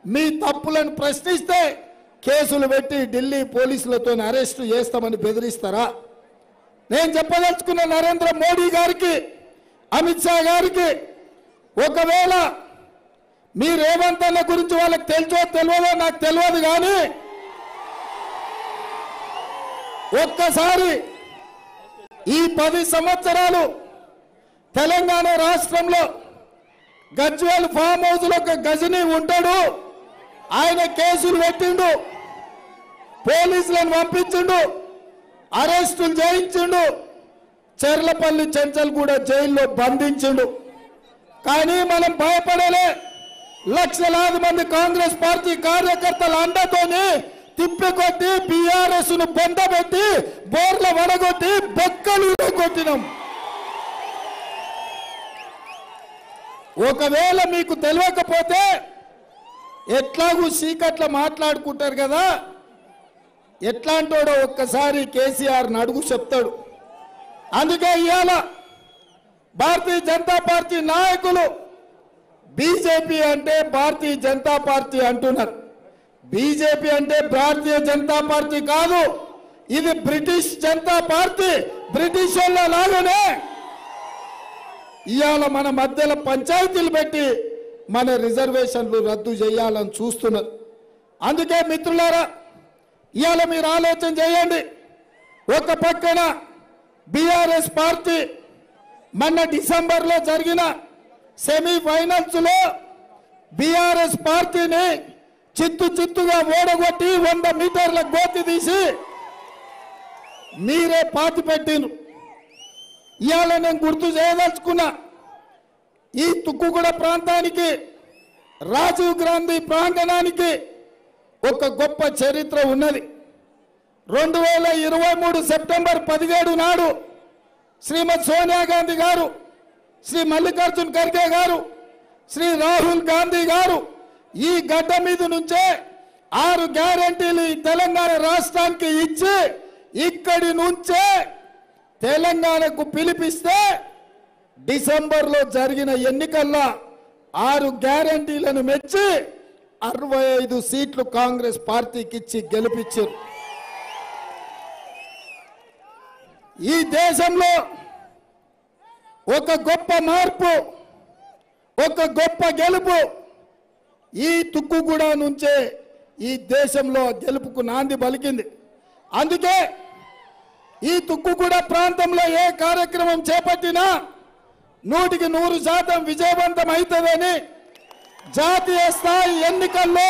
మీ తప్పులను ప్రశ్నిస్తే కేసులు పెట్టి ఢిల్లీ పోలీసులతో అరెస్ట్ చేస్తామని బెదిరిస్తారా? నేను చెప్పదలుచుకున్న నరేంద్ర మోడీ గారికి, అమిత్ షా గారికి, ఒకవేళ మీ రేవంత్ అన్న గురించి వాళ్ళకి తెలుసో తెలియదో నాకు తెలియదు, కానీ ఒక్కసారి ఈ 10 సంవత్సరాలు తెలంగాణ రాష్ట్రంలో గజ్వేల్ ఫామ్ హౌస్ లో ఒక గజనీ ఉంటాడు, ఆయన కేసులు పెట్టిండు, పోలీసులను పంపించిండు, అరెస్టులు చేయించిండు, చెర్లపల్లి చెంచల్ కూడా జైల్లో బంధించిండు. కానీ మనం భయపడలే. లక్షలాది మంది కాంగ్రెస్ పార్టీ కార్యకర్తల అండతోని తిప్పికొట్టి బీఆర్ఎస్ ను బొందబెట్టి బోర్ల వడగొట్టి బొక్కలు కొట్టినాం. ఒకవేళ మీకు తెలియకపోతే ఎట్లాగూ చీకట్ల మాట్లాడుకుంటారు కదా, ఎట్లాంటోడో ఒక్కసారి కేసీఆర్ అడుగు చెప్తాడు. అందుకే ఇవాళ భారతీయ జనతా పార్టీ నాయకులు బీజేపీ అంటే భారతీయ జనతా పార్టీ అంటున్నారు. బీజేపీ అంటే భారతీయ జనతా పార్టీ కాదు, ఇది బ్రిటిష్ జనతా పార్టీ. బ్రిటిష్ వాళ్ళ లాగానే ఇవాళ మన మధ్యలో పంచాయతీలు పెట్టి మన రిజర్వేషన్లు రద్దు చేయాలని చూస్తున్నారు. అందుకే మిత్రులారా, ఇవాళ మీరు ఆలోచన చేయండి. ఒక పక్కన బీఆర్ఎస్ పార్టీ మొన్న డిసెంబర్లో జరిగిన సెమీఫైనల్స్ లో బీఆర్ఎస్ పార్టీని చిత్తుగా ఓడగొట్టి 100 మీటర్ల గోతి తీసి మీరే పాతి పెట్టిను. ఇవాళ నేను గుర్తు చేయదలుచుకున్నా, ఈ తుక్కుగూడ ప్రాంతానికి, రాజీవ్ గాంధీ ప్రాంగణానికి ఒక గొప్ప చరిత్ర ఉన్నది. 2023 సెప్టెంబర్ 17 నాడు శ్రీమతి సోనియా గాంధీ గారు, శ్రీ మల్లికార్జున్ ఖర్గే గారు, శ్రీ రాహుల్ గాంధీ గారు ఈ గడ్డ మీద నుంచే 6 గ్యారంటీలు తెలంగాణ రాష్ట్రానికి ఇచ్చి ఇక్కడి నుంచే తెలంగాణకు పిలిపిస్తే డిసెంబర్లో జరిగిన ఎన్నికల్లో 6 గ్యారంటీలను మెచ్చి 65 సీట్లు కాంగ్రెస్ పార్టీకి ఇచ్చి గెలిపించారు. ఈ దేశంలో ఒక గొప్ప మార్పు, ఒక గొప్ప గెలుపు ఈ తుక్కుగూడ నుంచే ఈ దేశంలో గెలుపుకు నాంది పలికింది. అందుకే ఈ తుక్కుగూడ ప్రాంతంలో ఏ కార్యక్రమం చేపట్టినా 100% విజయవంతం అవుతుందని జాతీయ స్థాయి ఎన్నికల్లో